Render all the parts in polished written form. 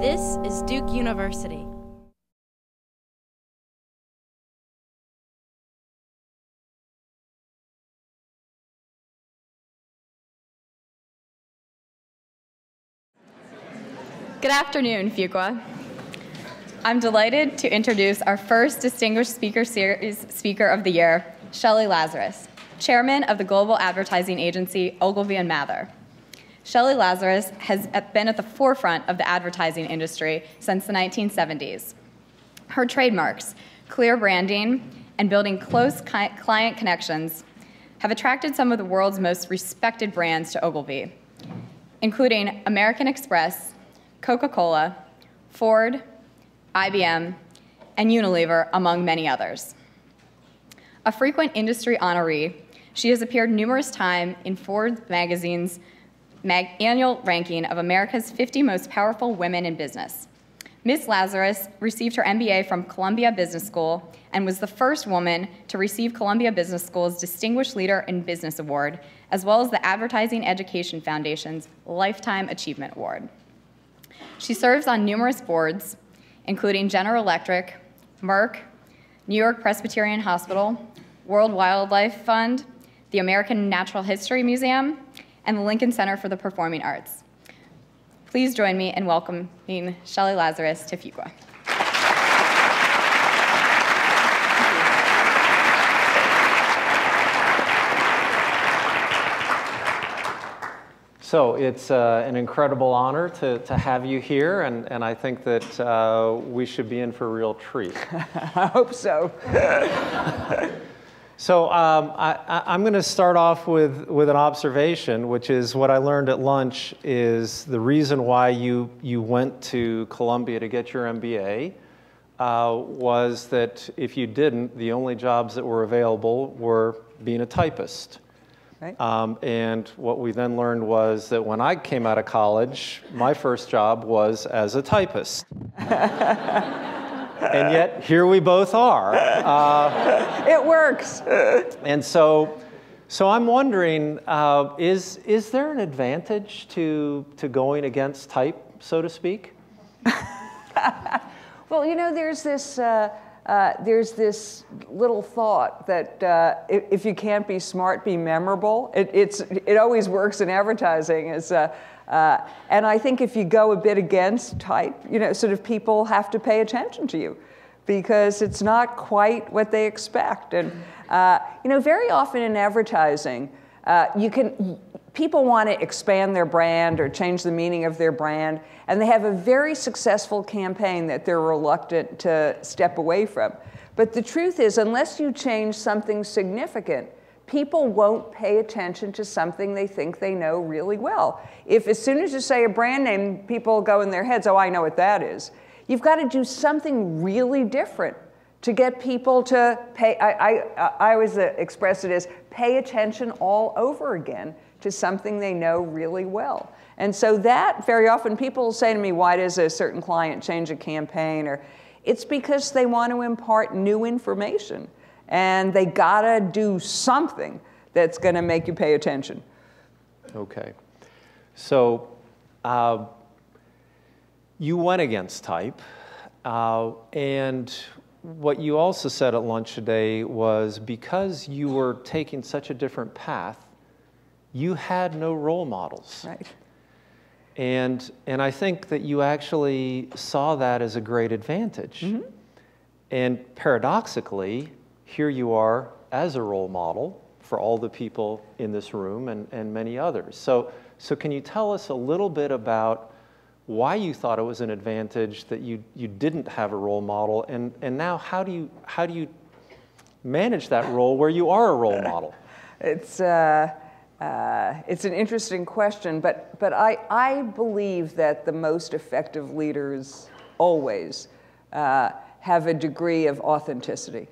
This is Duke University. Good afternoon, Fuqua. I'm delighted to introduce our first Distinguished Speaker Series Speaker of the Year, Shelly Lazarus, Chairman of the global advertising agency Ogilvy Mather. Shelly Lazarus has been at the forefront of the advertising industry since the 1970s. Her trademarks, clear branding, and building close client connections have attracted some of the world's most respected brands to Ogilvy, including American Express, Coca-Cola, Ford, IBM, and Unilever, among many others. A frequent industry honoree, she has appeared numerous times in Forbes magazine's annual ranking of America's 50 most powerful women in business. Ms. Lazarus received her MBA from Columbia Business School and was the first woman to receive Columbia Business School's Distinguished Leader in Business Award, as well as the Advertising Education Foundation's Lifetime Achievement Award. She serves on numerous boards, including General Electric, Merck, New York Presbyterian Hospital, World Wildlife Fund, the American Natural History Museum, and the Lincoln Center for the Performing Arts. Please join me in welcoming Shelly Lazarus to Fuqua. So it's an incredible honor to have you here, and I think that we should be in for a real treat. I hope so. So I'm going to start off with an observation, which is what I learned at lunch is the reason why you went to Columbia to get your MBA was that if you didn't, the only jobs that were available were being a typist. Right. And what we then learned was that when I came out of college, my first job was as a typist. And yet, here we both are. It works. And so I'm wondering, is there an advantage to going against type, so to speak? Well, you know, there's this little thought that if you can't be smart, be memorable. It always works in advertising. And I think if you go a bit against type, you know, sort of people have to pay attention to you because it's not quite what they expect. And you know, very often in advertising, people want to expand their brand or change the meaning of their brand, and they have a very successful campaign that they're reluctant to step away from. But the truth is, unless you change something significant, people won't pay attention to something they think they know really well. If as soon as you say a brand name, people go in their heads, oh, I know what that is. You've got to do something really different to get people to pay. I always express it as pay attention all over again to something they know really well. And so that very often people say to me, why does a certain client change a campaign? Or it's because they want to impart new information. And they gotta do something that's gonna make you pay attention. Okay. So you went against type. And what you also said at lunch today was because you were taking such a different path, you had no role models. Right. And I think that you actually saw that as a great advantage. Mm-hmm. And paradoxically, here you are as a role model for all the people in this room and many others. So can you tell us a little bit about why you thought it was an advantage that you didn't have a role model, and now how do you manage that role where you are a role model? It's an interesting question, but I believe that the most effective leaders always have a degree of authenticity.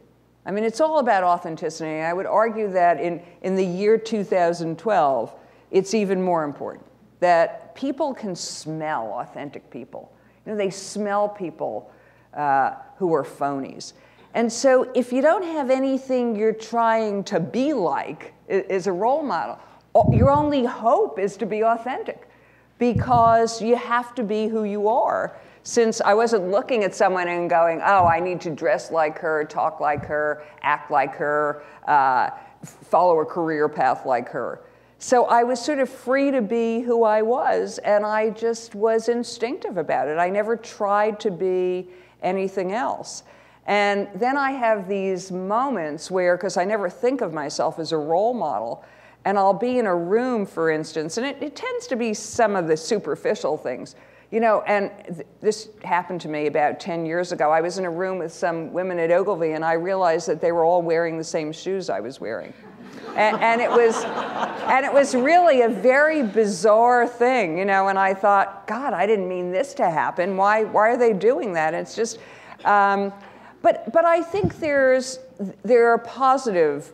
I mean, it's all about authenticity. I would argue that in the year 2012, it's even more important that people can smell authentic people. You know, they smell people who are phonies. And so if you don't have anything you're trying to be like as a role model, your only hope is to be authentic. because you have to be who you are. Since I wasn't looking at someone and going, oh, I need to dress like her, talk like her, act like her, follow a career path like her. So I was sort of free to be who I was, and I just was instinctive about it. I never tried to be anything else. And then I have these moments where, because I never think of myself as a role model, and I'll be in a room, for instance, and it tends to be some of the superficial things. You know, and this happened to me about 10 years ago. I was in a room with some women at Ogilvy, and I realized that they were all wearing the same shoes I was wearing. And it was really a very bizarre thing, you know, and I thought, God, I didn't mean this to happen. Why are they doing that? It's just, but I think there are positive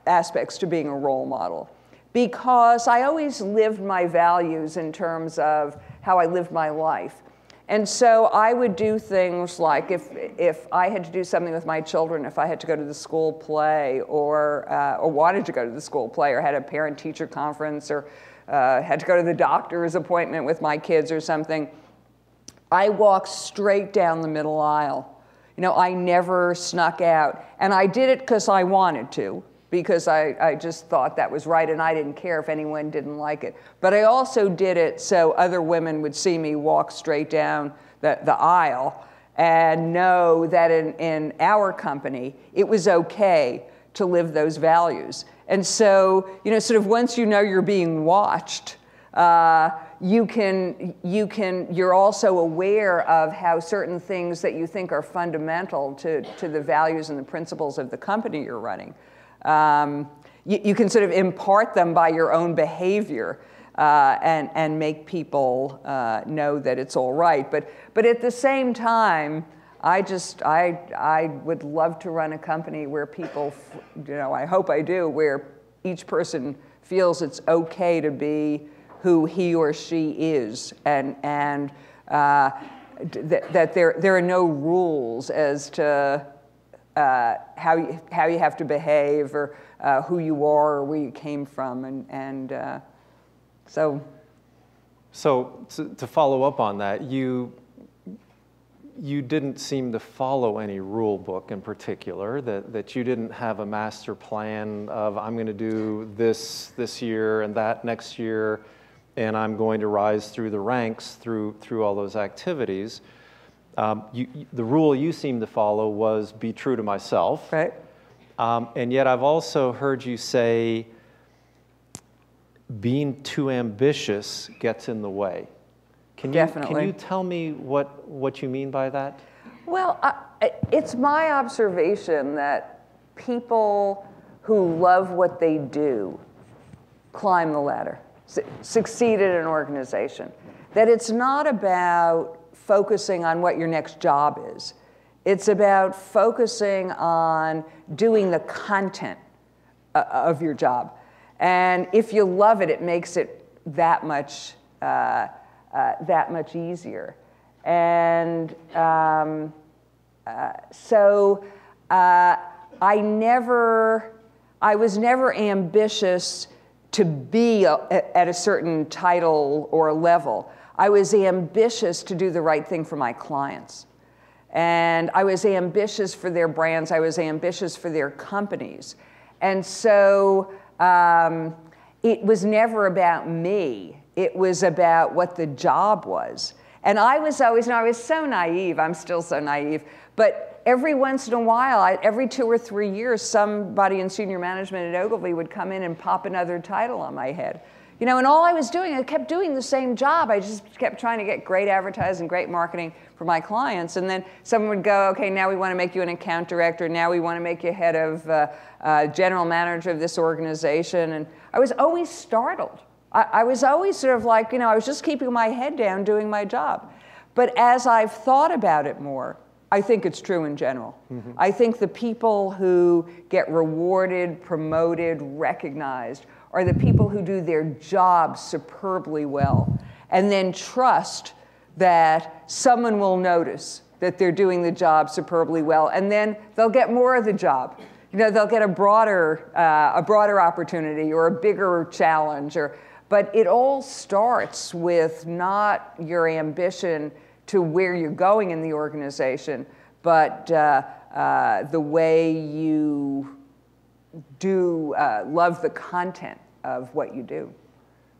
aspects to being a role model, because I always lived my values in terms of how I lived my life. And so I would do things like if I had to do something with my children, if I had to go to the school play or wanted to go to the school play or had a parent-teacher conference or had to go to the doctor's appointment with my kids or something, I walked straight down the middle aisle. You know, I never snuck out. And I did it because I wanted to, because I just thought that was right, and I didn't care if anyone didn't like it. But I also did it so other women would see me walk straight down the aisle and know that in our company, it was okay to live those values. And so, you know, sort of once you know you're being watched, you're also aware of how certain things that you think are fundamental to the values and the principles of the company you're running. You can sort of impart them by your own behavior and make people know that it's all right. But at the same time, I would love to run a company where people, you know, I hope I do, where each person feels it's okay to be who he or she is, and that there are no rules as to how you have to behave, or who you are, or where you came from, so to follow up on that, you didn't seem to follow any rule book in particular, that you didn't have a master plan of, I'm going to do this year and that next year, and I'm going to rise through the ranks through all those activities. The rule you seem to follow was be true to myself. Right. And yet I've also heard you say being too ambitious gets in the way. Can you tell me what you mean by that? Well, it's my observation that people who love what they do climb the ladder, succeed at an organization. That it's not about focusing on what your next job is. It's about focusing on doing the content of your job. And if you love it, it makes it that much easier. And so I was never ambitious to be at a certain title or level. I was ambitious to do the right thing for my clients. And I was ambitious for their brands. I was ambitious for their companies. And so it was never about me. It was about what the job was. And I was always, I was so naive. I'm still so naive. But every once in a while, every 2 or 3 years, somebody in senior management at Ogilvy would come in and pop another title on my head. You know, and all I was doing, I kept doing the same job. I just kept trying to get great advertising, great marketing for my clients. And then someone would go, okay, now we want to make you an account director. Now we want to make you head of general manager of this organization. And I was always startled. I was always sort of like, you know, I was just keeping my head down doing my job. But as I've thought about it more, I think it's true in general. Mm-hmm. I think the people who get rewarded, promoted, recognized are the people who do their job superbly well and then trust that someone will notice that they're doing the job superbly well, and then they'll get more of the job. You know, they'll get a broader opportunity or a bigger challenge, or But it all starts with not your ambition to where you're going in the organization, but the way you do love the content of what you do.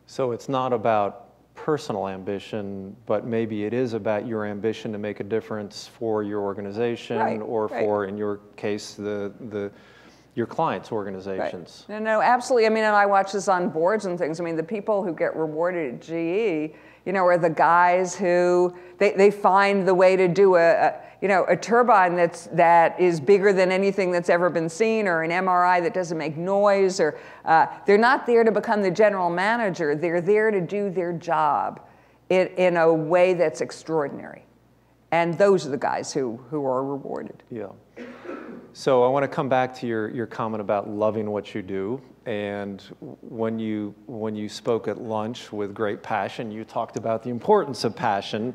So it's not about personal ambition, but maybe it is about your ambition to make a difference for your organization, or for, in your case, your clients' organizations. Right. No, absolutely. I mean, and I watch this on boards and things. I mean, the people who get rewarded at GE, you know, are the guys who they find the way to do a turbine that is bigger than anything that's ever been seen, or an MRI that doesn't make noise, or they're not there to become the general manager. They're there to do their job in a way that's extraordinary. And those are the guys who are rewarded. Yeah. So I want to come back to your comment about loving what you do. And when you spoke at lunch with great passion, you talked about the importance of passion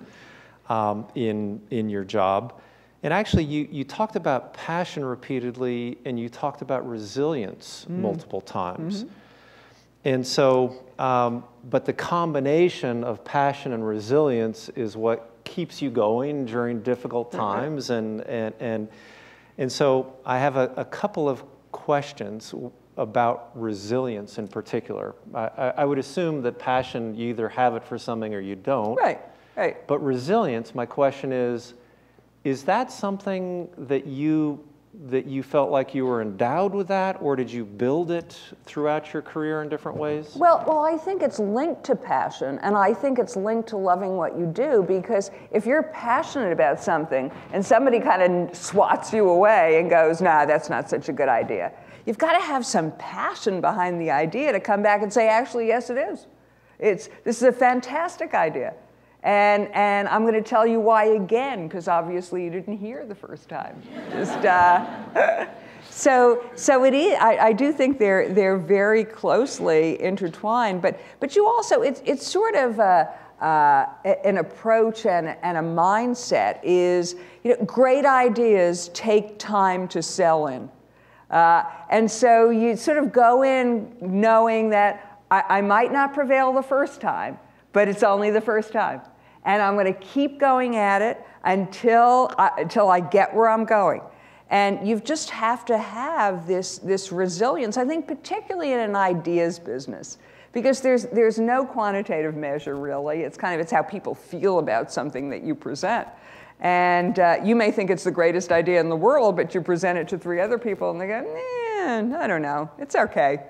in your job. And actually, you talked about passion repeatedly, and you talked about resilience multiple times. Mm-hmm. And so, but the combination of passion and resilience is what keeps you going during difficult times. And so I have a couple of questions about resilience in particular. I would assume that passion, you either have it for something or you don't. Right. But resilience, my question is that something that you felt like you were endowed with that, or did you build it throughout your career in different ways? Well, I think it's linked to passion, and I think it's linked to loving what you do, because if you're passionate about something and somebody kind of swats you away and goes, nah, that's not such a good idea, you've got to have some passion behind the idea to come back and say, actually, yes, it is. This is a fantastic idea. And I'm going to tell you why again, because obviously you didn't hear the first time. So it is. I do think they're very closely intertwined. But you also, it's sort of an approach and a mindset is, great ideas take time to sell in. And so you sort of go in knowing that I might not prevail the first time, but it's only the first time. And I'm going to keep going at it until I get where I'm going. And you just have to have this resilience, I think, particularly in an ideas business, because there's no quantitative measure, really. It's how people feel about something that you present. And you may think it's the greatest idea in the world, but you present it to 3 other people, and they go, I don't know, it's okay.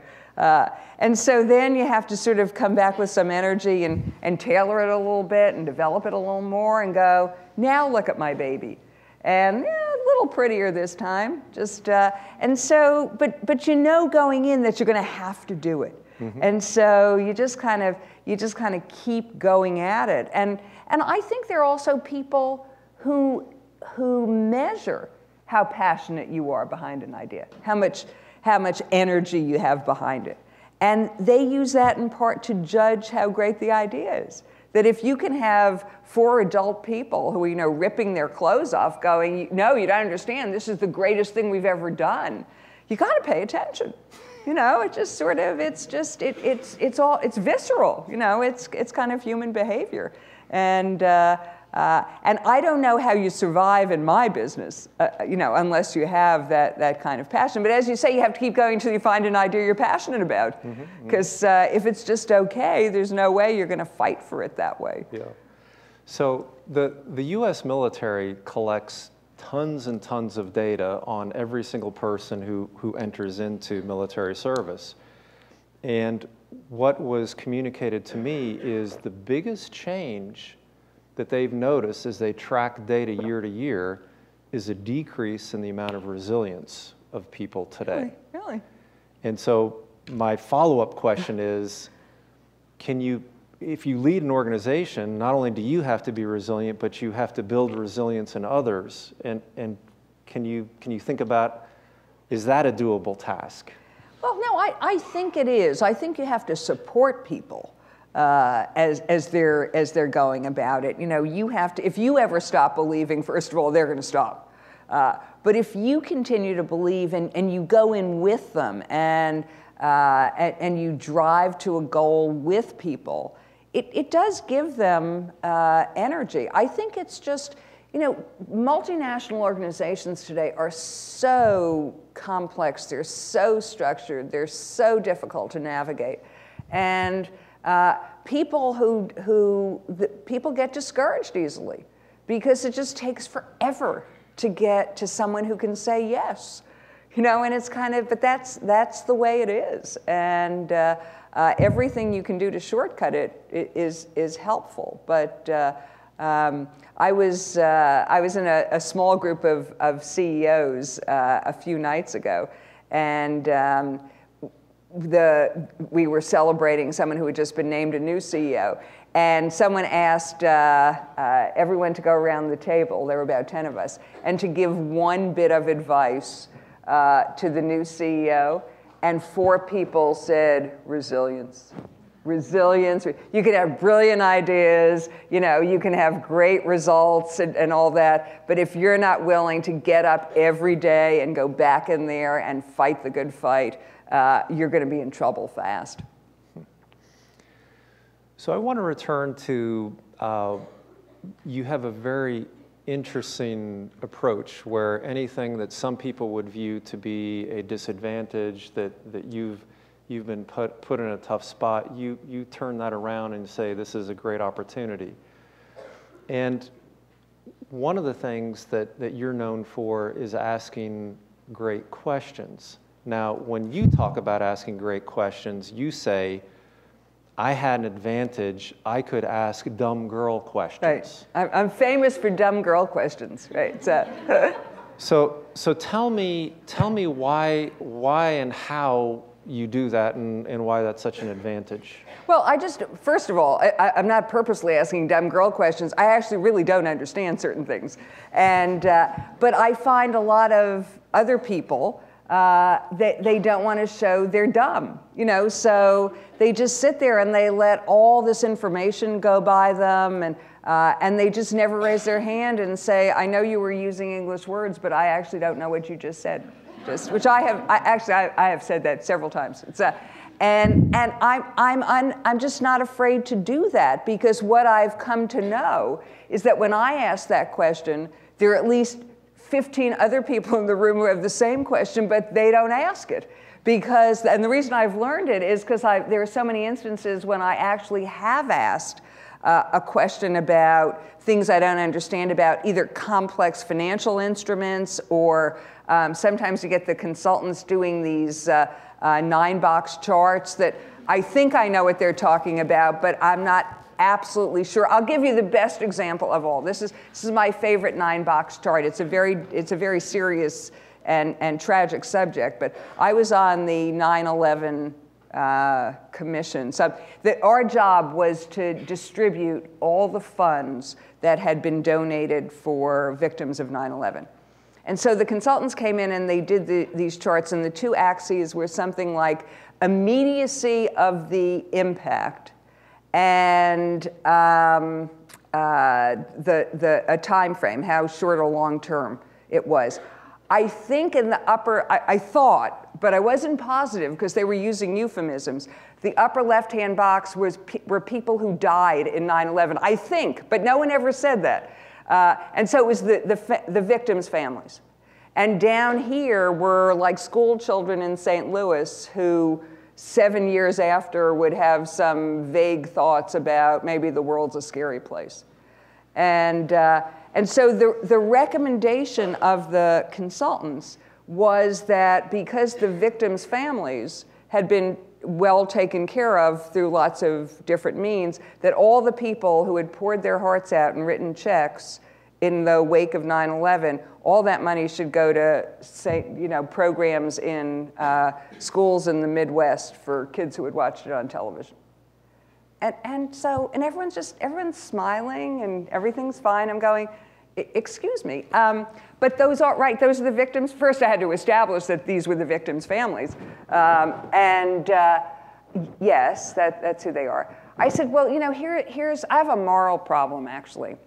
And so then you have to sort of come back with some energy and tailor it a little bit and develop it a little more and go, now look at my baby. And a little prettier this time. And so, but going in that you're going to have to do it. Mm-hmm. And so you just kind of keep going at it. And I think there are also people who measure how passionate you are behind an idea, how much energy you have behind it. And they use that in part to judge how great the idea is. That if you can have 4 adult people who are, ripping their clothes off going, no, you don't understand, this is the greatest thing we've ever done, you got to pay attention. It just sort of, it's visceral, it's kind of human behavior. And I don't know how you survive in my business, unless you have that kind of passion. But as you say, you have to keep going until you find an idea you're passionate about. Because if it's just okay, there's no way you're going to fight for it that way. Yeah. So the U.S. military collects tons and tons of data on every single person who enters into military service. And what was communicated to me is the biggest change that they've noticed as they track data year to year is a decrease in the amount of resilience of people today. Really? And so my follow-up question is, if you lead an organization, not only do you have to be resilient, but you have to build resilience in others. And can you think about, is that a doable task? Well, no, I think it is. I think you have to support people. As they're going about it. You have to, if you ever stop believing, first of all, they're going to stop. But if you continue to believe and you go in with them and and you drive to a goal with people, it does give them energy. I think it's just, you know, multinational organizations today are so complex, they're so structured, they're so difficult to navigate. And people people get discouraged easily because it just takes forever to get to someone who can say yes. You know, and it's kind of, but that's the way it is. And everything you can do to shortcut it is helpful. But I was in a small group of CEOs a few nights ago, and we were celebrating someone who had just been named a new CEO. And someone asked everyone to go around the table, there were about 10 of us, and to give one bit of advice to the new CEO, and 4 people said resilience. Resilience. You can have brilliant ideas, you know, you can have great results and all that, but if you're not willing to get up every day and go back in there and fight the good fight, you're going to be in trouble fast. So I want to return to, you have a very interesting approach where anything that some people would view to be a disadvantage, that you've been put in a tough spot, you turn that around and say this is a great opportunity. And one of the things that you're known for is asking great questions. Now, when you talk about asking great questions, you say, I had an advantage. I could ask dumb girl questions. Right. I'm famous for dumb girl questions, right? So tell me why and how you do that, and why that's such an advantage. Well, first of all, I'm not purposely asking dumb girl questions. I actually really don't understand certain things. And, but I find a lot of other people, they don't want to show they're dumb, you know, so they just sit there and they let all this information go by them, and they just never raise their hand and say, I know you were using English words, but I actually don't know what you just said. Which I have said that several times. It's, and I'm just not afraid to do that, because what I've come to know is that when I ask that question, there are at least 15 other people in the room who have the same question, but they don't ask it. And the reason I've learned it is because there are so many instances when I actually have asked a question about things I don't understand about either complex financial instruments, or sometimes you get the consultants doing these 9-box charts that I think I know what they're talking about, but I'm not absolutely sure. I'll give you the best example of all. This is my favorite 9-box chart. It's a very serious and tragic subject, but I was on the 9/11 commission. So our job was to distribute all the funds that had been donated for victims of 9/11. And so the consultants came in and they did these charts, and the 2 axes were something like immediacy of the impact and a time frame, how short or long term it was. I think in the upper, I thought, but I wasn't positive because they were using euphemisms. The upper left-hand box were people who died in 9/11, I think, but no one ever said that. And so it was the victims' families. And down here were like school children in St. Louis who 7 years after would have some vague thoughts about maybe the world's a scary place. And so the recommendation of the consultants was that because the victims' families had been well taken care of through lots of different means, that all the people who had poured their hearts out and written checks in the wake of 9/11, all that money should go to, say, you know, programs in schools in the Midwest for kids who had watched it on television. And everyone's smiling and everything's fine. I'm going, excuse me, but those are right. Those are the victims. First, I had to establish that these were the victims' families, yes, that's who they are. I said, well, you know, I have a moral problem actually,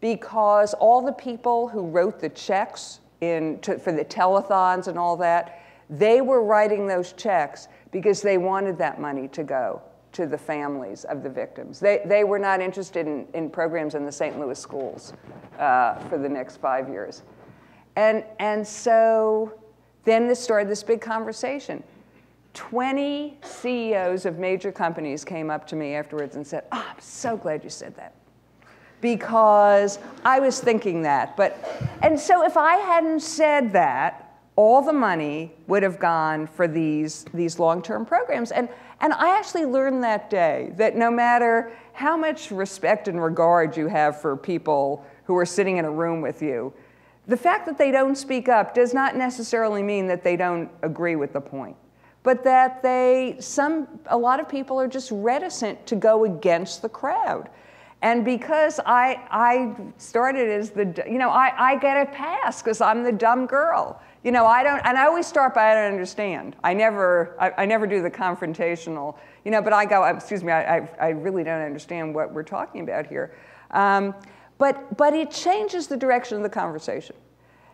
because all the people who wrote the checks for the telethons and all that, they were writing those checks because they wanted that money to go to the families of the victims. They were not interested in programs in the St. Louis schools for the next 5 years. And so then this started this big conversation. 20 CEOs of major companies came up to me afterwards and said, "Oh, I'm so glad you said that, because I was thinking that." And so if I hadn't said that, all the money would have gone for these long-term programs. And I actually learned that day that no matter how much respect and regard you have for people who are sitting in a room with you, the fact that they don't speak up does not necessarily mean that they don't agree with the point, but that a lot of people are just reticent to go against the crowd. And because I started as I get a pass because I'm the dumb girl. And I always start by, I don't understand. I never do the confrontational, but I go, excuse me, I really don't understand what we're talking about here. But it changes the direction of the conversation.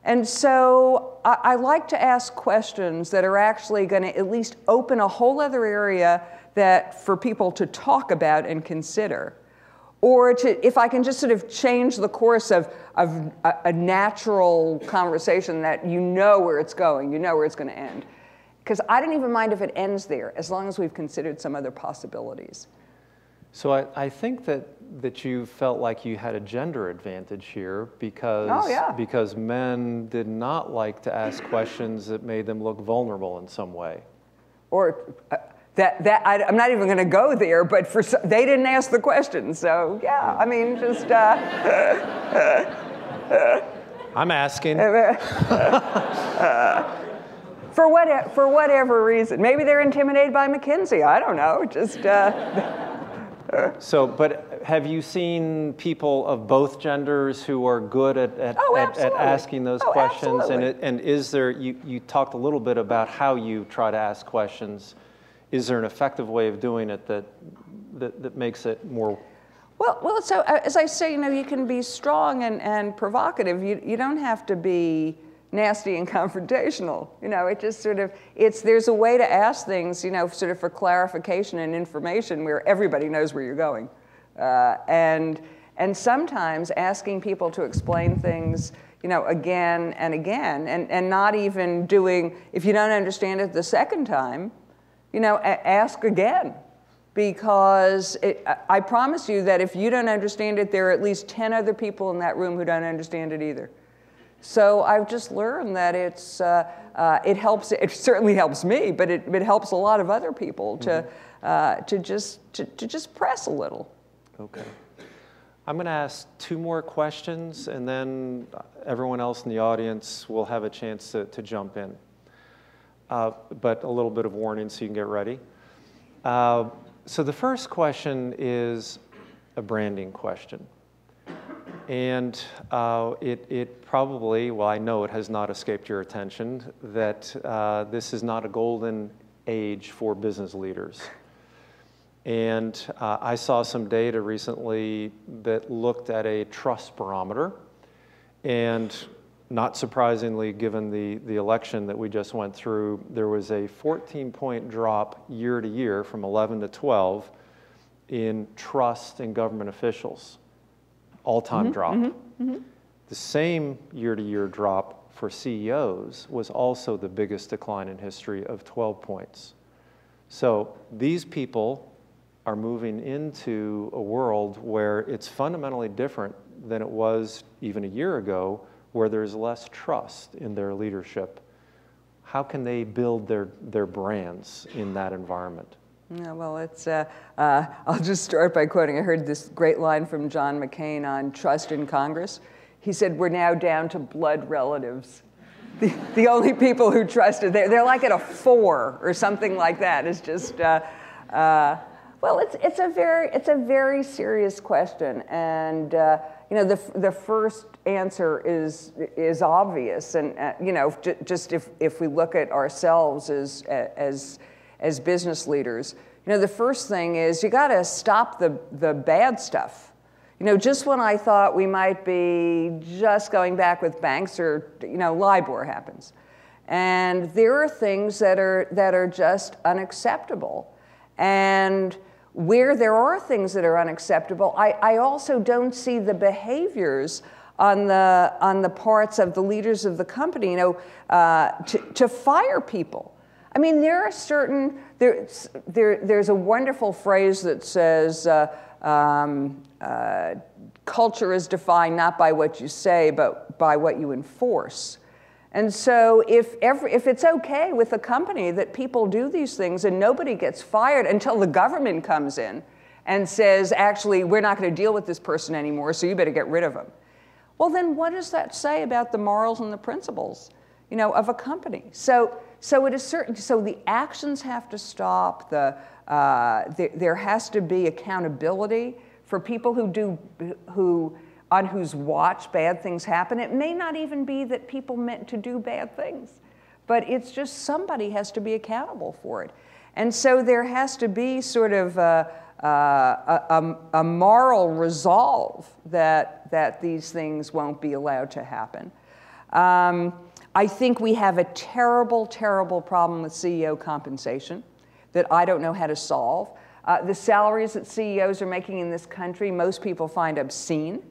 And so I like to ask questions that are actually going to at least open a whole other area for people to talk about and consider. Or if I can just sort of change the course of a natural conversation that you know where it's going, you know where it's going to end. Because I don't even mind if it ends there, as long as we've considered some other possibilities. So I think that you felt like you had a gender advantage here because, because men did not like to ask questions that made them look vulnerable in some way. Or I'm not even going to go there, but they didn't ask the question, so yeah, I mean, just. I'm asking. For whatever reason, maybe they're intimidated by McKinsey. I don't know. Just. So, but have you seen people of both genders who are good at asking those questions? Absolutely. And is there? You talked a little bit about how you try to ask questions. Is there an effective way of doing it that makes it more? Well. So as I say, you can be strong and provocative. You don't have to be nasty and confrontational. It just sort of there's a way to ask things. Sort of for clarification and information where everybody knows where you're going, and sometimes asking people to explain things. Again and again, and not even doing. If you don't understand it the second time. Ask again, because I promise you that if you don't understand it, there are at least 10 other people in that room who don't understand it either. So I've just learned that it helps. It certainly helps me, but it helps a lot of other people to just press a little. Okay. I'm going to ask 2 more questions, and then everyone else in the audience will have a chance to jump in. But a little bit of warning so you can get ready. So the first question is a branding question. And it probably, well, I know it has not escaped your attention, that this is not a golden age for business leaders. And I saw some data recently that looked at a trust barometer. And not surprisingly, given the election that we just went through, there was a 14-point drop year to year from 11 to 12 in trust in government officials. All-time drop. The same year-to-year drop for CEOs was also the biggest decline in history of 12 points. So these people are moving into a world where it's fundamentally different than it was even a year ago, where there's less trust in their leadership. How can they build their brands in that environment? Yeah, well, I'll just start by quoting, I heard this great line from John McCain on trust in Congress. He said, "We're now down to blood relatives." The only people who trusted, they're like at a 4 or something like that. It's just, well, it's a very serious question, and the first answer is obvious, and just if we look at ourselves as business leaders, the first thing is you got to stop the bad stuff. Just when I thought we might be just going back with banks, or LIBOR happens. And there are things that are just unacceptable. And where there are things that are unacceptable, I also don't see the behaviors on the parts of the leaders of the company, to fire people. I mean, there are certain, there's a wonderful phrase that says, culture is defined not by what you say, but by what you enforce. And so if it's okay with a company that people do these things and nobody gets fired until the government comes in and says, actually, we're not going to deal with this person anymore, so you better get rid of them. Well, then what does that say about the morals and the principles, of a company? So it is certain. So the actions have to stop. There has to be accountability for people on whose watch bad things happen. It may not even be that people meant to do bad things, but it's just somebody has to be accountable for it. And so there has to be sort of a moral resolve that these things won't be allowed to happen. I think we have a terrible, terrible problem with CEO compensation that I don't know how to solve. The salaries that CEOs are making in this country, most people find obscene.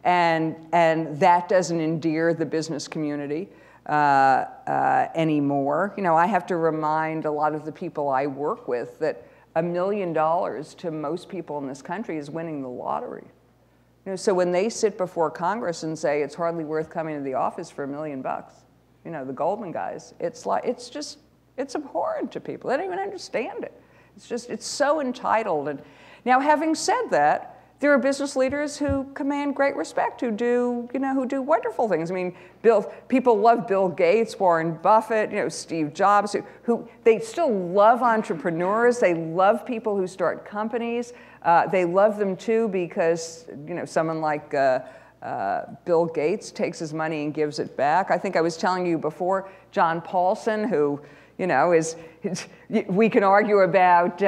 And that doesn't endear the business community anymore. I have to remind a lot of the people I work with that $1 million to most people in this country is winning the lottery. So when they sit before Congress and say it's hardly worth coming to the office for $1 million, the Goldman guys, it's abhorrent to people. They don't even understand it. It's so entitled. And now, having said that, there are business leaders who command great respect, who do wonderful things. I mean, people love Bill Gates, Warren Buffett, Steve Jobs, who they still love entrepreneurs. They love people who start companies. They love them too because, someone like Bill Gates takes his money and gives it back. I think I was telling you before, John Paulson, who, we can argue about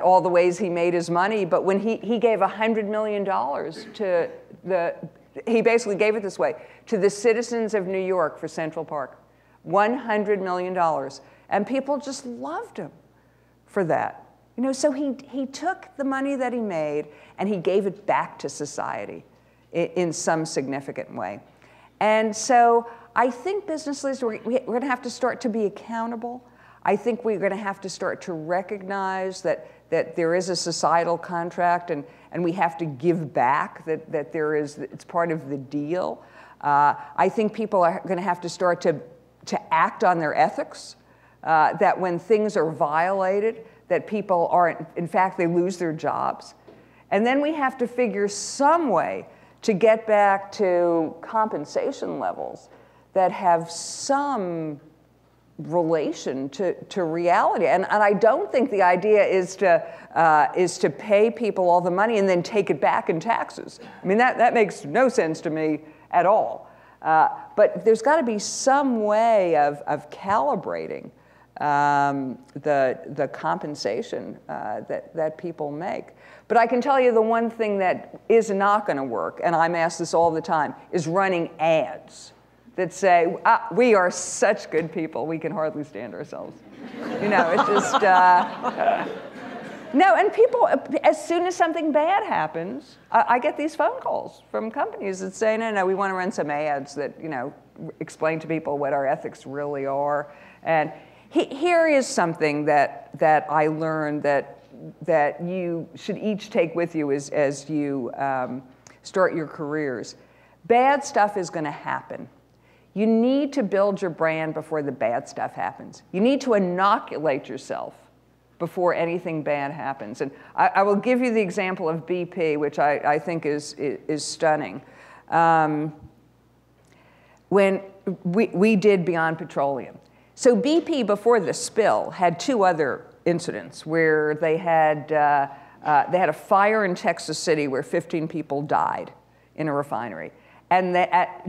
all the ways he made his money, but when he gave $100 million he basically gave it this way, to the citizens of New York for Central Park, $100 million. And people just loved him for that. So he took the money that he made and he gave it back to society in some significant way. And so I think business leaders, we're going to have to start to be accountable. I think we're going to have to start to recognize that there is a societal contract and we have to give back, that it's part of the deal. I think people are going to have to start to act on their ethics, that when things are violated, that people aren't, in fact, they lose their jobs. And then we have to figure some way to get back to compensation levels that have some relation to reality. And I don't think the idea is to pay people all the money and then take it back in taxes. I mean, that makes no sense to me at all. But there's got to be some way of calibrating the compensation that people make. But I can tell you the one thing that is not going to work, and I'm asked this all the time, is running ads that say, we are such good people, we can hardly stand ourselves. It's just, no, and people, as soon as something bad happens, I get these phone calls from companies that say, no, we want to run some ads that, explain to people what our ethics really are. And here is something that I learned that you should each take with you as you start your careers. Bad stuff is going to happen. You need to build your brand before the bad stuff happens. You need to inoculate yourself before anything bad happens. And I will give you the example of BP, which I think is stunning. When we did Beyond Petroleum. So BP, before the spill, had two other incidents where they had a fire in Texas City where 15 people died in a refinery. And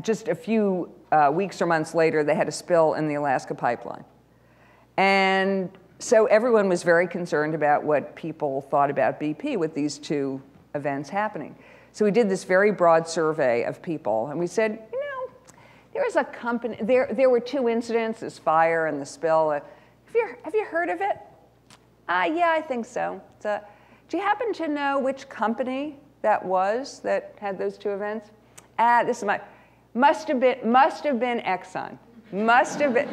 just a few weeks or months later, they had a spill in the Alaska pipeline. And so everyone was very concerned about what people thought about BP with these two events happening. So we did this very broad survey of people, and we said, there was a company, there were 2 incidents, this fire and the spill. Have you heard of it? Yeah, I think so. Do you happen to know which company that was that had those 2 events? This is must have been Exxon. Must have been.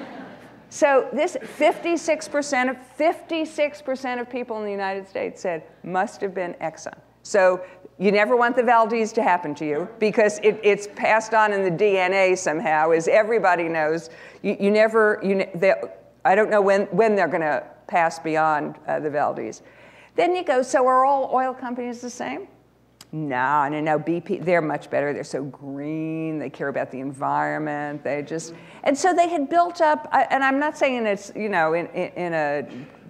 So this 56% of people in the United States said must have been Exxon. So you never want the Valdez to happen to you because it's passed on in the DNA somehow, as everybody knows. I don't know when they're going to pass beyond the Valdez. Then you go, so are all oil companies the same? No, BP, they're much better. They're so green. They care about the environment. And so they had built up, and I'm not saying it's, in a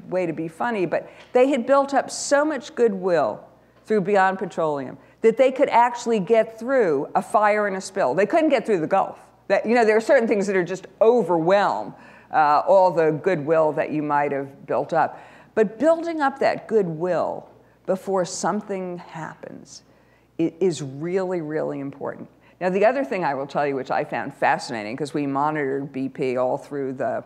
way to be funny, but they had built up so much goodwill through Beyond Petroleum that they could actually get through a fire and a spill. They couldn't get through the Gulf. There are certain things that are just overwhelm all the goodwill that you might have built up. But building up that goodwill before something happens is really, really important. Now, the other thing I will tell you, which I found fascinating, because we monitored BP all through the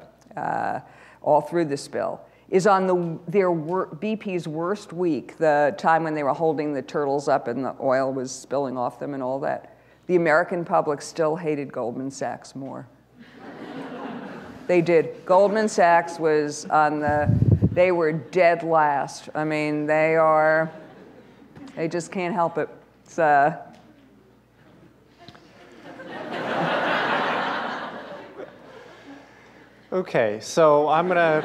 spill, is on BP's worst week, the time when they were holding the turtles up and the oil was spilling off them and all that, the American public still hated Goldman Sachs more. They did. Goldman Sachs was they were dead last. I mean, they just can't help it. Okay, so I'm gonna,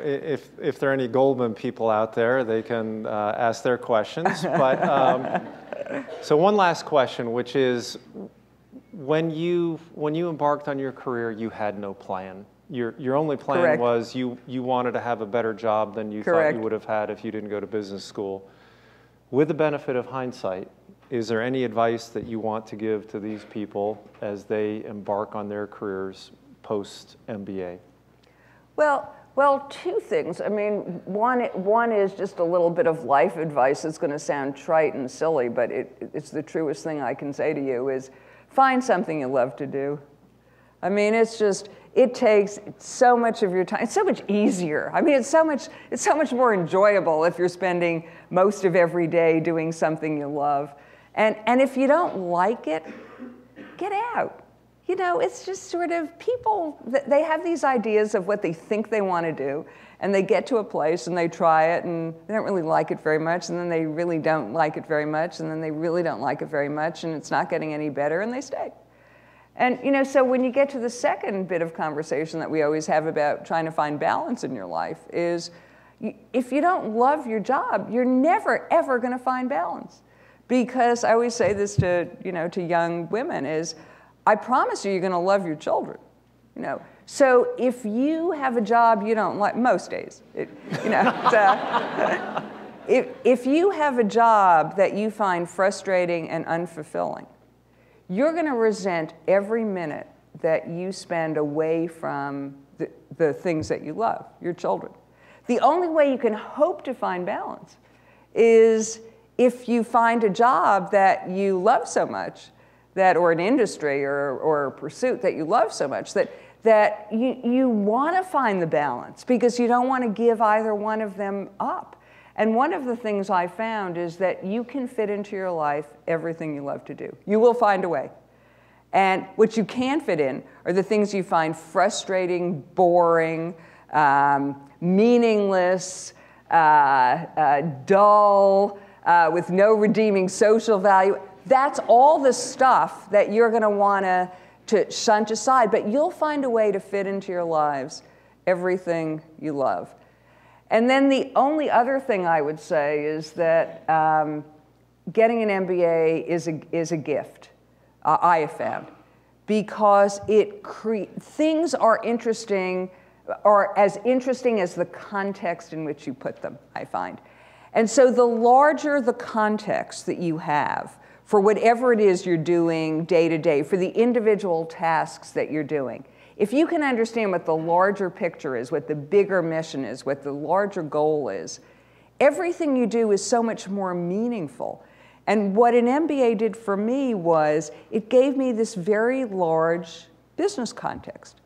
if there are any Goldman people out there, they can ask their questions. But so one last question, which is, when you embarked on your career, you had no plan. Your only plan Correct. Was you wanted to have a better job than you Correct. thought you would have had if you didn't go to business school. With the benefit of hindsight, is there any advice that you want to give to these people as they embark on their careers post-MBA? Well, 2 things. I mean, one is just a little bit of life advice. It's going to sound trite and silly, but it's the truest thing I can say to you is find something you love to do. I mean, it takes so much of your time. It's so much easier. I mean, it's so much more enjoyable if you're spending most of every day doing something you love. And if you don't like it, get out. It's just sort of people, they have these ideas of what they think they want to do, and they get to a place and they try it and they don't really like it very much, and then they really don't like it very much, and then they really don't like it very much, and it's not getting any better, and they stay. And so when you get to the second bit of conversation that we always have about trying to find balance in your life is, if you don't love your job, you're never, ever going to find balance. Because I always say this to young women is, I promise you're going to love your children. So if you have a job you don't like, most days, if you have a job that you find frustrating and unfulfilling, you're going to resent every minute that you spend away from the things that you love, your children. The only way you can hope to find balance is if you find a job that you love so much, or an industry or a pursuit that you love so much, that you want to find the balance because you don't want to give either one of them up. And one of the things I found is that you can fit into your life everything you love to do. You will find a way. And what you can fit in are the things you find frustrating, boring, meaningless, dull, with no redeeming social value. That's all the stuff that you're going to want to shunt aside. But you'll find a way to fit into your lives everything you love. And then the only other thing I would say is that getting an MBA is a gift, I have found, because things are interesting, or as interesting as the context in which you put them, I find. And so the larger the context that you have for whatever it is you're doing day to day, for the individual tasks that you're doing, if you can understand what the larger picture is, what the bigger mission is, what the larger goal is, everything you do is so much more meaningful. And what an MBA did for me was it gave me this very large business context.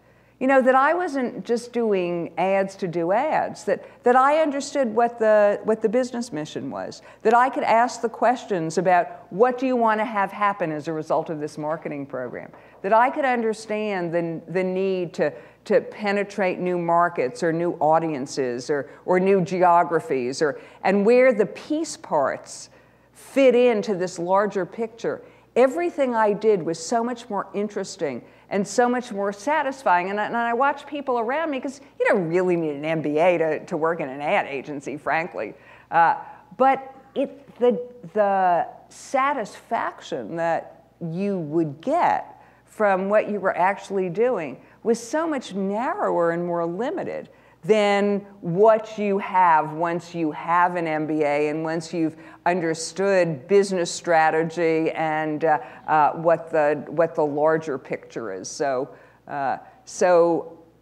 You know, that I wasn't just doing ads to do ads, that I understood what the business mission was, that I could ask the questions about what do you want to have happen as a result of this marketing program, that I could understand the need to penetrate new markets or new audiences or new geographies, and where the piece parts fit into this larger picture. Everything I did was so much more interesting and so much more satisfying. And I watch people around me, because you don't really need an MBA to work in an ad agency, frankly. But the satisfaction that you would get from what you were actually doing was so much narrower and more limited than what you have once you have an MBA and once you've understood business strategy and what the larger picture is. So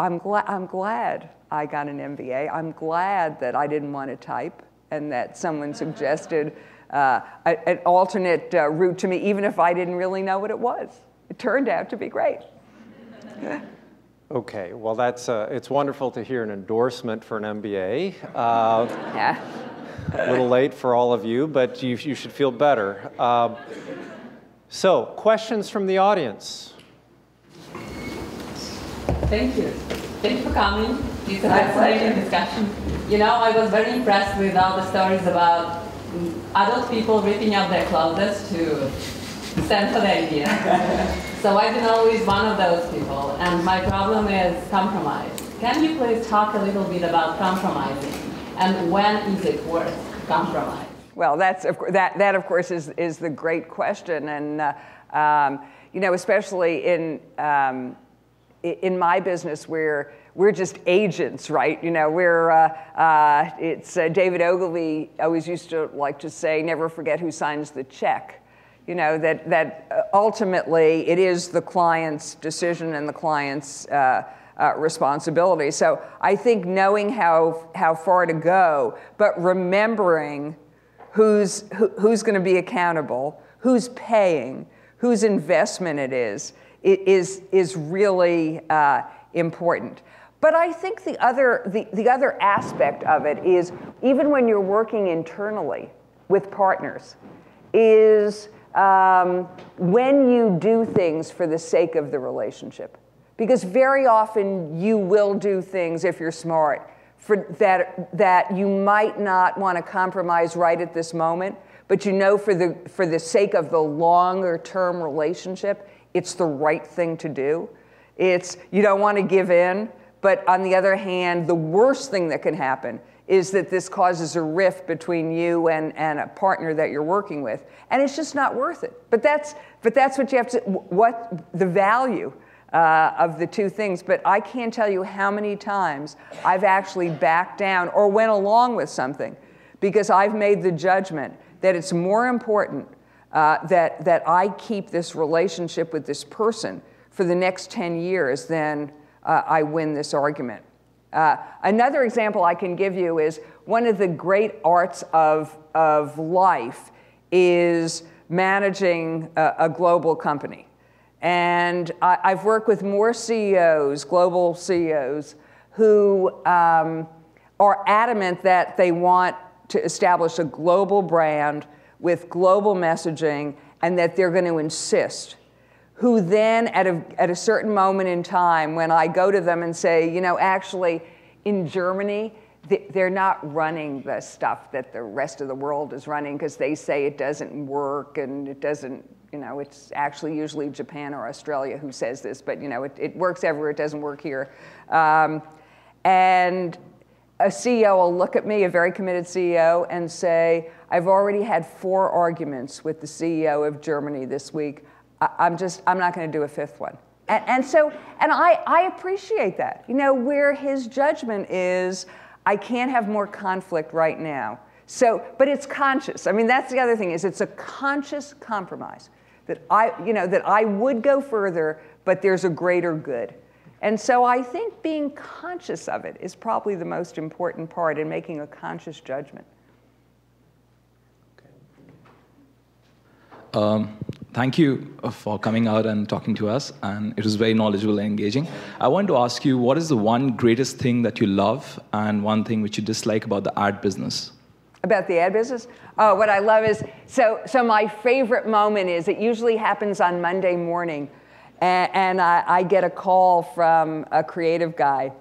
I'm glad I got an MBA. I'm glad that I didn't want to type and that someone suggested an alternate route to me, even if I didn't really know what it was. It turned out to be great. Okay, well, it's wonderful to hear an endorsement for an MBA. Yeah. A little late for all of you, but you should feel better. So, questions from the audience? Thank you. Thank you for coming. It's a fascinating discussion. You know, I was very impressed with all the stories about adult people ripping out their closets to stand for the idea. So I've been always one of those people, and my problem is compromise. Can you please talk a little bit about compromising, and when is it worth compromise? Well, that of course is the great question, and you know, especially in my business, where we're just agents, right? You know, it's David Ogilvy always used to like to say, never forget who signs the check. You know, that ultimately it is the client's decision and the client's responsibility. So I think knowing how far to go, but remembering who's going to be accountable, who's paying, whose investment it is really important. But I think the other aspect of it is, even when you're working internally with partners, is when you do things for the sake of the relationship. Because very often you will do things, if you're smart, that you might not want to compromise right at this moment, but you know for the sake of the longer term relationship, it's the right thing to do. You don't want to give in, but on the other hand, the worst thing that can happen is that this causes a rift between you and a partner that you're working with, and it's just not worth it. But that's what you have to, what the value of the two things. But I can't tell you how many times I've actually backed down or went along with something because I've made the judgment that it's more important that I keep this relationship with this person for the next 10 years than I win this argument. Another example I can give you is one of the great arts of life is managing a global company. And I've worked with more CEOs, global CEOs, who are adamant that they want to establish a global brand with global messaging, and that they're going to insist, who then at a certain moment in time, when I go to them and say, you know, actually in Germany, they're not running the stuff that the rest of the world is running because they say it doesn't work and it doesn't, you know, it's actually usually Japan or Australia who says this, but you know, it works everywhere, it doesn't work here. And a CEO will look at me, a very committed CEO, and say, I've already had 4 arguments with the CEO of Germany this week. I'm not going to do a 5th one. And I appreciate that. You know, where his judgment is, I can't have more conflict right now. So, but it's conscious. I mean, that's the other thing, is it's a conscious compromise that I would go further, but there's a greater good. And so I think being conscious of it is probably the most important part in making a conscious judgment. Thank you for coming out and talking to us, and it was very knowledgeable and engaging. I want to ask you, what is the one greatest thing that you love and one thing which you dislike about the ad business? About the ad business? Oh, what I love is, so my favorite moment is, it usually happens on Monday morning, and I get a call from a creative guy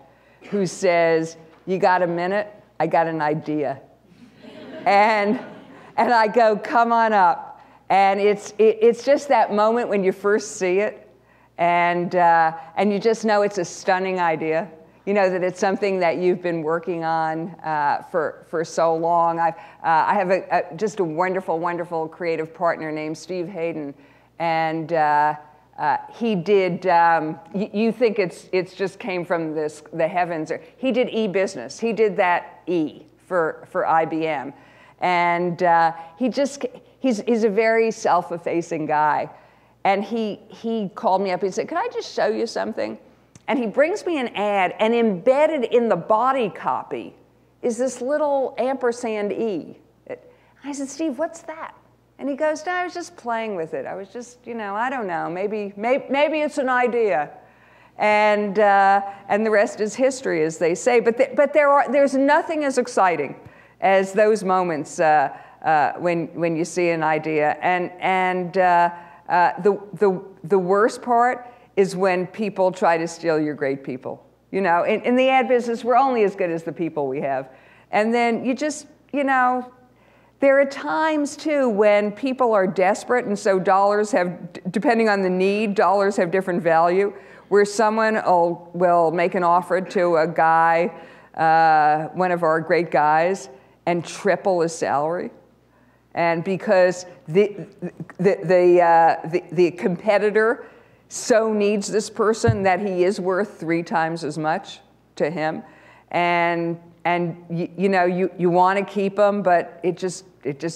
who says, "You got a minute? I got an idea." And I go, "Come on up." And it's just that moment when you first see it, and you just know it's a stunning idea. You know that it's something that you've been working on for so long. I have just a wonderful, wonderful creative partner named Steve Hayden, and he did. You think it's just came from the heavens? He did e-business. He did that E for IBM, and he's a very self-effacing guy, and he called me up. He said, "Could I just show you something?" And he brings me an ad, and embedded in the body copy is this little ampersand E. I said, "Steve, what's that?" And he goes, "No, I was just playing with it. I was just, I don't know, maybe it's an idea." And the rest is history, as they say. But there's nothing as exciting as those moments when you see an idea. And the worst part is when people try to steal your great people. In the ad business, we're only as good as the people we have. And then you just, there are times too when people are desperate, and so dollars have, depending on the need, dollars have different value, where someone will make an offer to a guy, one of our great guys, and triple his salary. And because the competitor so needs this person that he is worth 3 times as much to him, and you want to keep him, but it just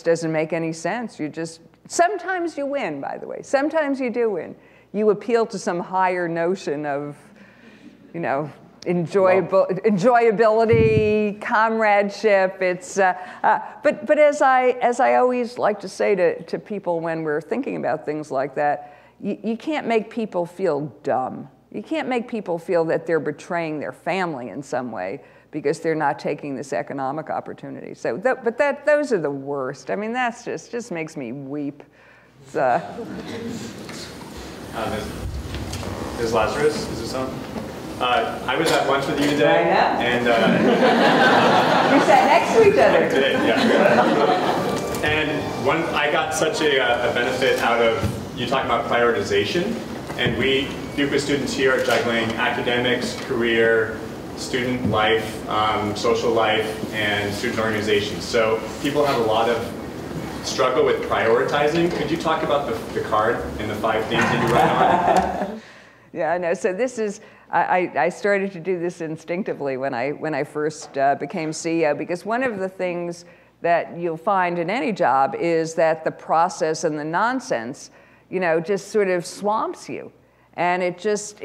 doesn't make any sense. Sometimes you win, by the way. Sometimes you do win. You appeal to some higher notion of, enjoyability, comradeship. It's but as I always like to say to people when we're thinking about things like that, you can't make people feel dumb. You can't make people feel that they're betraying their family in some way because they're not taking this economic opportunity. So, those are the worst. I mean, that's just makes me weep. Ms. Lazarus, is this on? I was at lunch with you today. I know. And we sat next to each other. I did, yeah. And I got such a benefit out of you talking about prioritization. And we, Fuqua students here, are juggling academics, career, student life, social life, and student organizations. So people have a lot of struggle with prioritizing. Could you talk about the card and the 5 things that you write on? Yeah, I know. So this is, I started to do this instinctively when I first became CEO, because one of the things that you'll find in any job is that the process and the nonsense, just sort of swamps you. And it just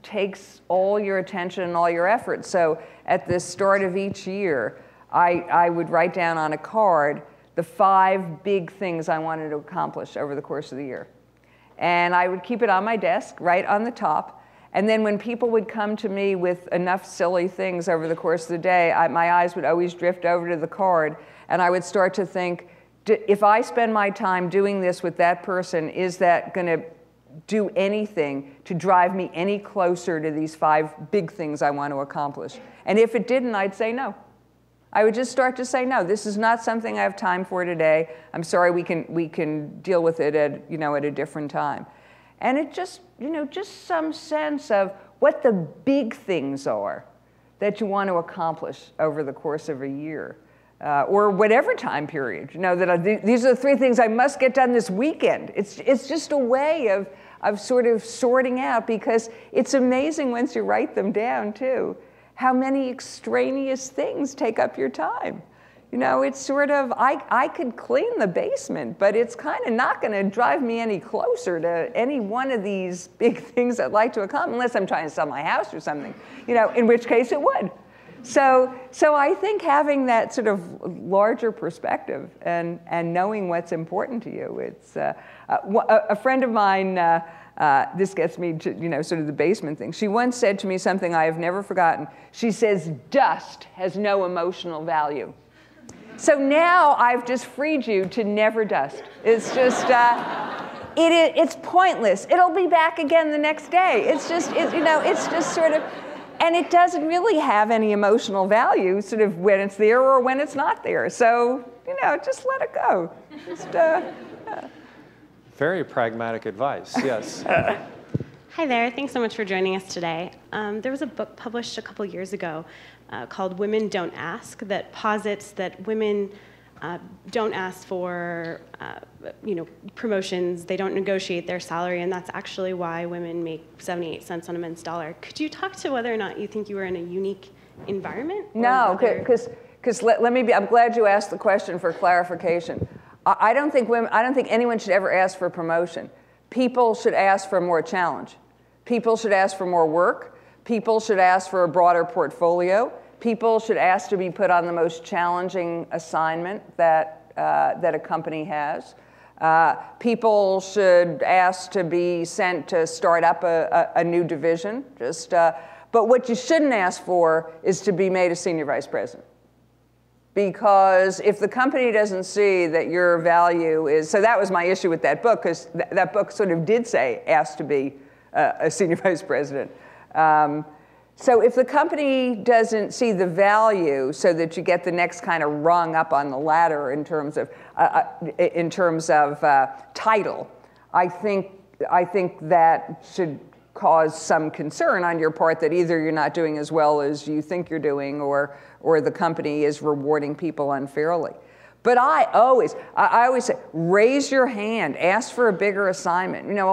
takes all your attention and all your effort. So at the start of each year, I would write down on a card the 5 big things I wanted to accomplish over the course of the year. And I would keep it on my desk, right on the top. And then when people would come to me with enough silly things over the course of the day, my eyes would always drift over to the card, and I would start to think, if I spend my time doing this with that person, is that going to do anything to drive me any closer to these 5 big things I want to accomplish? And if it didn't, I'd say no. I would just start to say, no, this is not something I have time for today. I'm sorry, we can deal with it at a different time. And it just, just some sense of what the big things are that you want to accomplish over the course of a year. Or whatever time period, these are the 3 things I must get done this weekend. It's just a way of sort of sorting out, because it's amazing once you write them down too, how many extraneous things take up your time. It's sort of, I could clean the basement, but it's kind of not going to drive me any closer to any one of these big things I'd like to accomplish, unless I'm trying to sell my house or something, in which case it would. So I think having that sort of larger perspective and knowing what's important to you, it's a friend of mine. This gets me to sort of the basement thing. She once said to me something I have never forgotten. She says, "Dust has no emotional value." So now I've just freed you to never dust. It's just it's pointless. It'll be back again the next day. It's just it's just sort of. And it doesn't really have any emotional value, sort of when it's there or when it's not there. So, just let it go. Just, Very pragmatic advice, yes. Hi there, thanks so much for joining us today. There was a book published a couple years ago called Women Don't Ask that posits that women don't ask for promotions, they don't negotiate their salary, and that's actually why women make 78 cents on a men's dollar. Could you talk to whether or not you think you were in a unique environment? No, because let me be, I'm glad you asked the question for clarification. I don't think anyone should ever ask for promotion. People should ask for more challenge. People should ask for more work. People should ask for a broader portfolio. People should ask to be put on the most challenging assignment that a company has. People should ask to be sent to start up a new division. But what you shouldn't ask for is to be made a senior vice president. Because if the company doesn't see that your value is, so that was my issue with that book, because that book sort of did say ask to be a senior vice president. So if the company doesn't see the value so that you get the next kind of rung up on the ladder in terms of title, I think that should cause some concern on your part that either you're not doing as well as you think you're doing, or the company is rewarding people unfairly. But I always say, raise your hand, ask for a bigger assignment. There are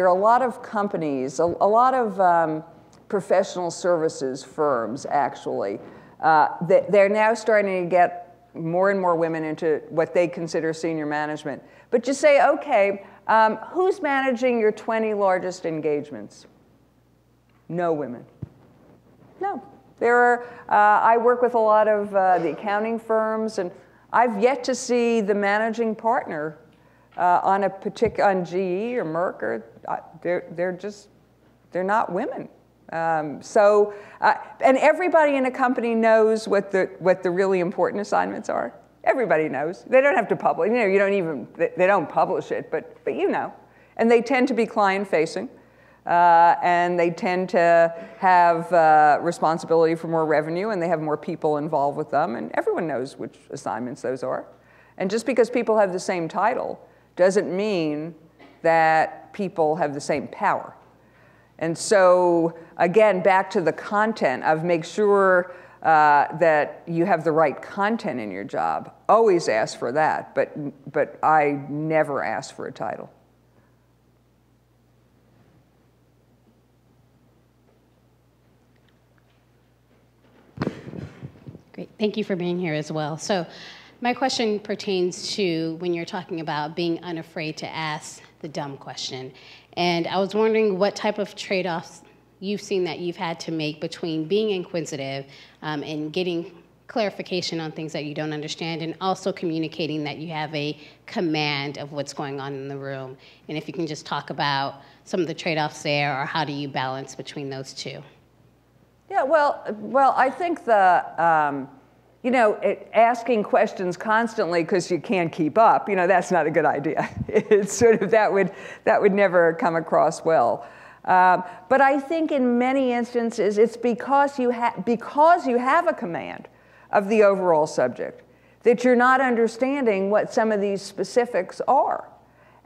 a lot of companies, a lot of professional services firms, actually, that they're now starting to get more and more women into what they consider senior management. But you say, okay, who's managing your 20 largest engagements? No women. No. I work with a lot of the accounting firms, and I've yet to see the managing partner on GE or Merck, they're not women. And everybody in a company knows what the really important assignments are. Everybody knows. They don't have to publish. They don't publish it, but you know. And they tend to be client-facing, and they tend to have responsibility for more revenue, and they have more people involved with them, and everyone knows which assignments those are. And just because people have the same title doesn't mean that people have the same power. And so, again, back to the content of make sure that you have the right content in your job. Always ask for that, but I never ask for a title. Great, thank you for being here as well. So my question pertains to when you're talking about being unafraid to ask the dumb question. And I was wondering what type of trade-offs you've seen that you've had to make between being inquisitive and getting clarification on things that you don't understand, and also communicating that you have a command of what's going on in the room. And if you can just talk about some of the trade-offs there, or how do you balance between those two? Yeah, well, I think asking questions constantly because you can't keep up, that's not a good idea. It's sort of, that would never come across well. But I think in many instances, it's because you have a command of the overall subject that you're not understanding what some of these specifics are.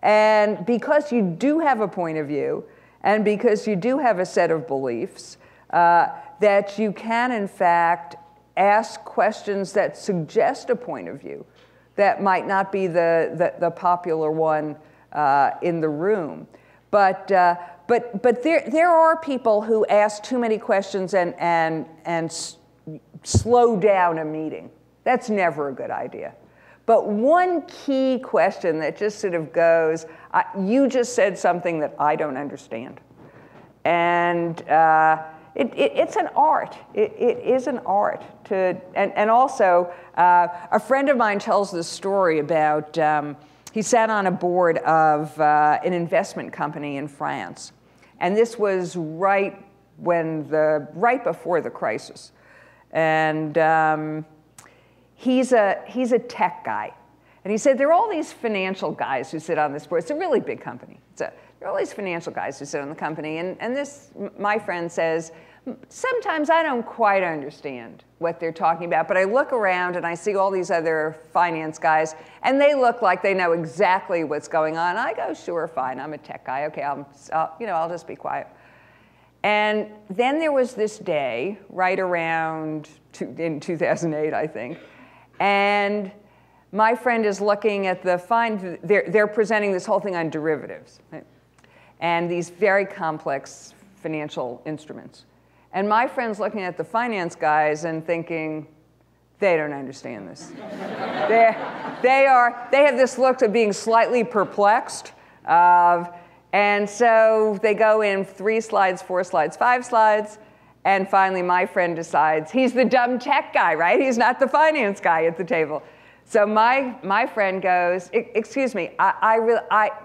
And because you do have a point of view, and because you do have a set of beliefs, that you can, in fact, ask questions that suggest a point of view that might not be the popular one in the room. But there are people who ask too many questions and slow down a meeting. That's never a good idea. But one key question that just sort of goes, you just said something that I don't understand. And it's an art. It is an art and also a friend of mine tells this story about he sat on a board of an investment company in France, and this was right before the crisis, and he's a tech guy, and he said there are all these financial guys who sit on this board. It's a really big company. There are all these financial guys who sit on the company, and this, my friend says, sometimes I don't quite understand what they're talking about, but I look around and I see all these other finance guys, and they look like they know exactly what's going on. I go, sure, fine, I'm a tech guy. Okay, I'll just be quiet. And then there was this day, right around in 2008, I think, and my friend is looking at they're presenting this whole thing on derivatives, right? And these very complex financial instruments. And my friend's looking at the finance guys and thinking, they don't understand this. They have this look of being slightly perplexed. And so they go in 3 slides, 4 slides, 5 slides. And finally, my friend decides he's the dumb tech guy, right? He's not the finance guy at the table. So my friend goes, excuse me,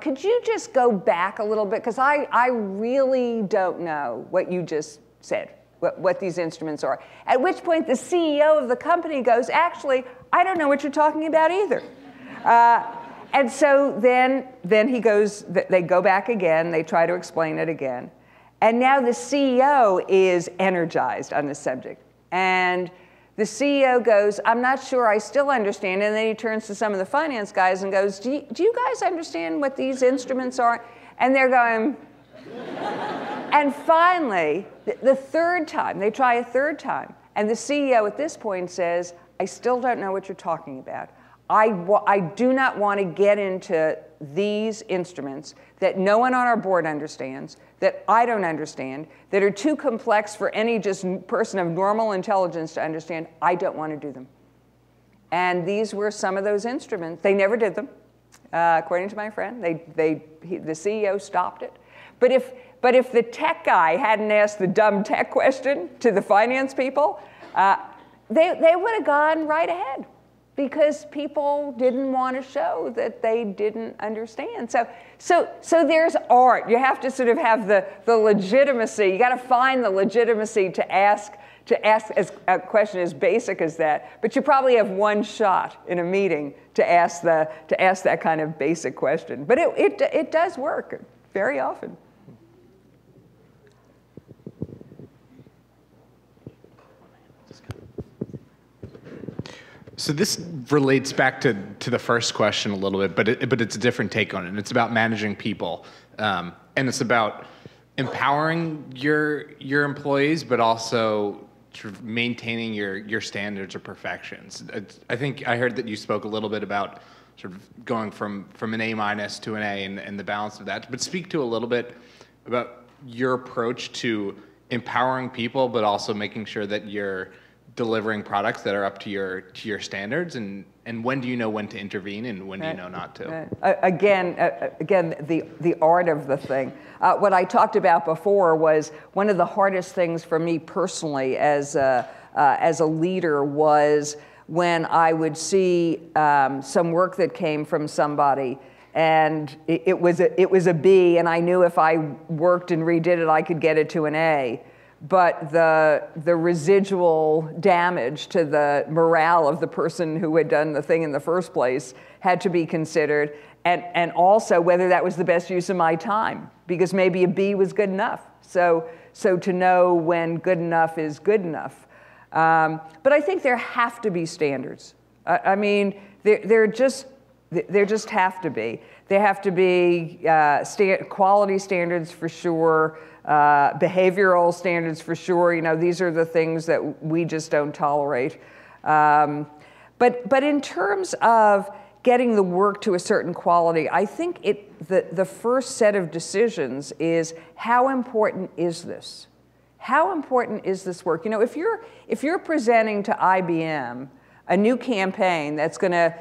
could you just go back a little bit? Because I really don't know what you just said, what these instruments are. At which point the CEO of the company goes, actually, I don't know what you're talking about either. And so then he goes, they go back again, they try to explain it again. And now the CEO is energized on this subject. And the CEO goes, I'm not sure I still understand. And then he turns to some of the finance guys and goes, do you guys understand what these instruments are? And they're going, and finally, the third time, they try a third time. And the CEO at this point says, I still don't know what you're talking about. I do not want to get into these instruments that no one on our board understands, that I don't understand, that are too complex for any just person of normal intelligence to understand. I don't want to do them. And these were some of those instruments. They never did them, according to my friend. The CEO stopped it. But if the tech guy hadn't asked the dumb tech question to the finance people, they would have gone right ahead, because people didn't want to show that they didn't understand. So there's art. You have to sort of have the legitimacy. You got to find the legitimacy to ask a question as basic as that. But you probably have one shot in a meeting to ask that kind of basic question. But it does work very often. So this relates back to the first question a little bit, but it's a different take on it. And it's about managing people, and it's about empowering your employees, but also sort of maintaining your standards of perfections. I think I heard that you spoke a little bit about sort of going from an A- to an A and the balance of that. But speak to a little bit about your approach to empowering people, but also making sure that you're delivering products that are up to your standards, and when do you know when to intervene and when do you know not to? Again, the art of the thing. What I talked about before was one of the hardest things for me personally as a leader was when I would see some work that came from somebody, and it was a B, and I knew if I worked and redid it, I could get it to an A. But the residual damage to the morale of the person who had done the thing in the first place had to be considered, and also whether that was the best use of my time, because maybe a B was good enough. So to know when good enough is good enough. But I think there have to be standards. I mean, there just have to be. There have to be quality standards for sure. Behavioral standards for sure. You know, these are the things that we just don't tolerate. But in terms of getting the work to a certain quality, I think the first set of decisions is, how important is this? How important is this work? You know, if you're presenting to IBM a new campaign that's going to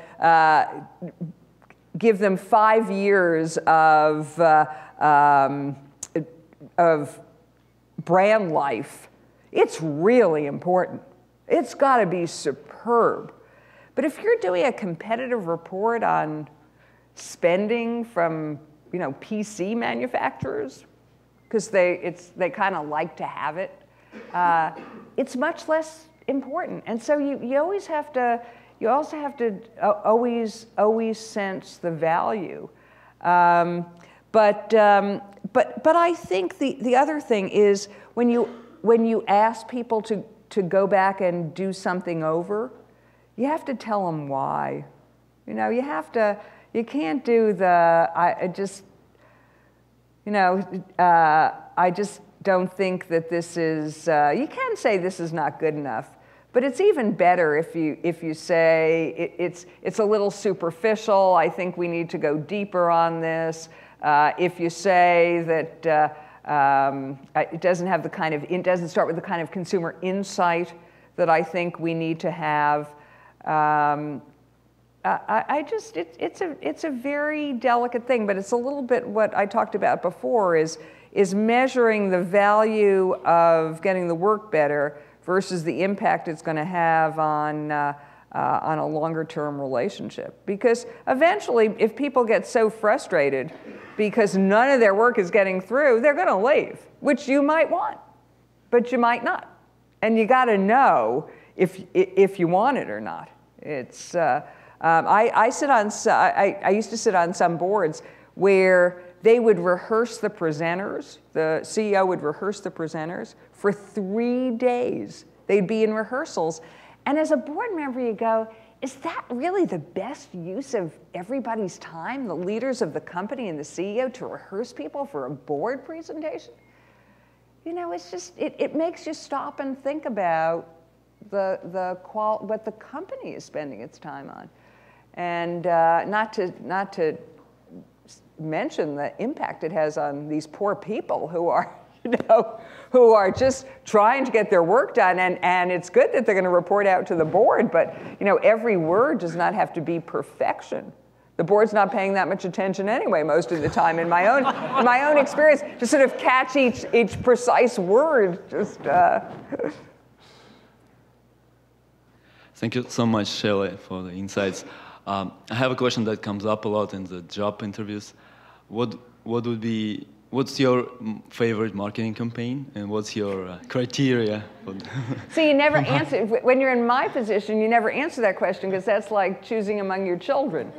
give them 5 years of brand life It's really important. It's got to be superb. But if you're doing a competitive report on spending from, PC manufacturers, because they kind of like to have it, it's much less important. And so you also have to always sense the value. But I think the other thing is when you ask people to go back and do something over, you have to tell them why. You can't do I just don't think that this is, you can say this is not good enough, but it's even better if you say it's a little superficial, I think we need to go deeper on this. If you say that it doesn't have it doesn't start with the kind of consumer insight that I think we need to have. It's a very delicate thing, but it's a little bit what I talked about before is measuring the value of getting the work better versus the impact it's going to have on a longer-term relationship. Because eventually, if people get so frustrated because none of their work is getting through, they're going to leave, which you might want, but you might not. And you got to know if you want it or not. It's I used to sit on some boards where they would rehearse the presenters. The CEO would rehearse the presenters for 3 days. They'd be in rehearsals. And as a board member, you go, is that really the best use of everybody's time, the leaders of the company and the CEO, to rehearse people for a board presentation? It's just, it makes you stop and think about what the company is spending its time on. And not to mention the impact it has on these poor people who are just trying to get their work done. And it's good that they're going to report out to the board, but every word does not have to be perfection. The board's not paying that much attention anyway most of the time. In my own experience, to sort of catch each precise word, just. Thank you so much, Shelly, for the insights. I have a question that comes up a lot in the job interviews. What's your favorite marketing campaign, and what's your criteria? So you never answer, when you're in my position, you never answer that question because that's like choosing among your children.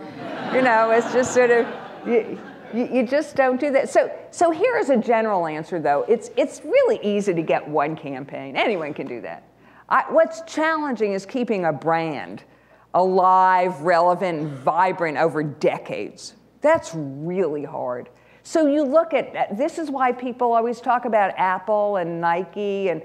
It's just sort of, you just don't do that. So here is a general answer though. It's really easy to get one campaign. Anyone can do that. What's challenging is keeping a brand alive, relevant, vibrant over decades. That's really hard. So you look at, this is why people always talk about Apple and Nike, and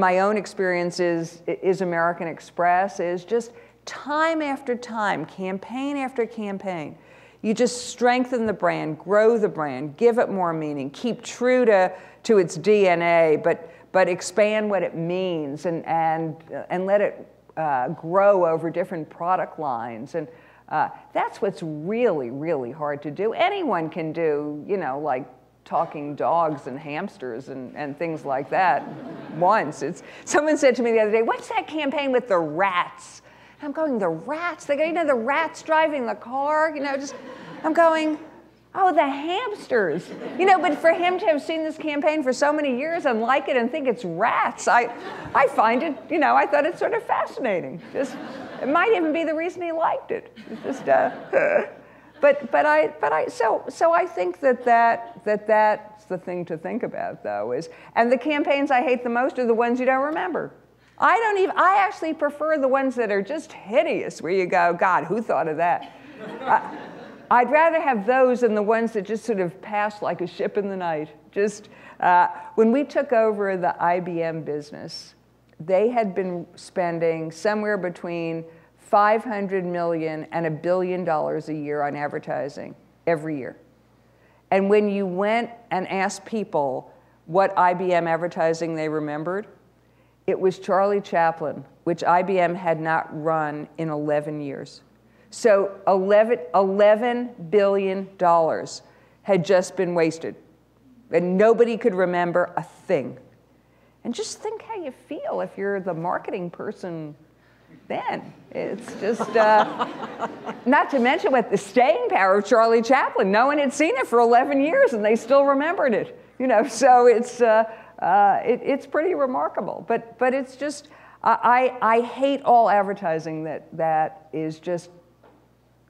my own experience is American Express, is just time after time, campaign after campaign. You just strengthen the brand, grow the brand, give it more meaning, keep true to its DNA, but expand what it means and let it grow over different product lines. And that's what's really, really hard to do. Anyone can do, like talking dogs and hamsters and things like that once. Someone said to me the other day, what's that campaign with the rats? And I'm going, the rats? They go, the rats driving the car? I'm going, oh, the hamsters. But for him to have seen this campaign for so many years and like it and think it's rats, I find it, I thought it's sort of fascinating. It might even be the reason he liked it. It's just, so I think that's the thing to think about though and the campaigns I hate the most are the ones you don't remember. I actually prefer the ones that are just hideous, where you go, God, who thought of that? I'd rather have those than the ones that just sort of pass like a ship in the night. When we took over the IBM business, they had been spending somewhere between $500 million and $1 billion a year on advertising every year. And when you went and asked people what IBM advertising they remembered, it was Charlie Chaplin, which IBM had not run in 11 years. So $11 billion had just been wasted, and nobody could remember a thing. And just think how you feel if you're the marketing person then. It's just, not to mention what the staying power of Charlie Chaplin. No one had seen it for 11 years and they still remembered it. You know, so it's pretty remarkable. But it's just, I hate all advertising that is just,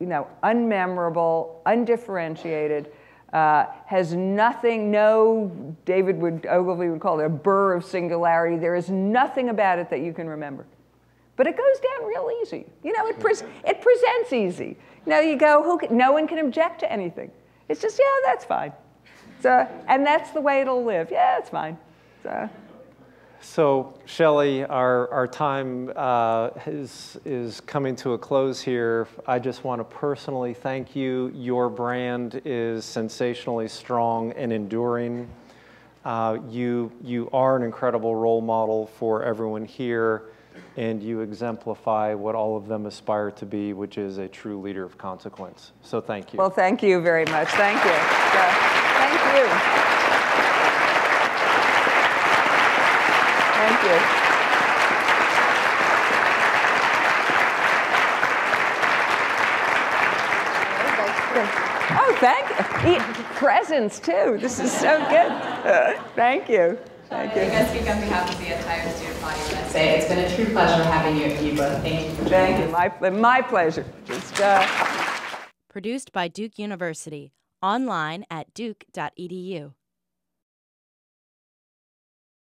you know, unmemorable, undifferentiated, has nothing, no, Ogilvy would call it a burr of singularity. There is nothing about it that you can remember. But it goes down real easy. You know, it presents easy. You know, you go, no one can object to anything. It's just, yeah, that's fine. So, and that's the way it'll live. Yeah, it's fine. So Shelly, our time is coming to a close here. I just want to personally thank you. Your brand is sensationally strong and enduring. You are an incredible role model for everyone here, and you exemplify what all of them aspire to be, which is a true leader of consequence. So thank you. Well, thank you very much. Thank you. Thank you. Thank you. Oh, thank you. Presents, too. This is so good. Thank you. Thank you. I speak on behalf of the entire student body when I say it's been a true pleasure having you at both. Thank you for joining us. Thank you. My pleasure. Produced by Duke University. Online at duke.edu.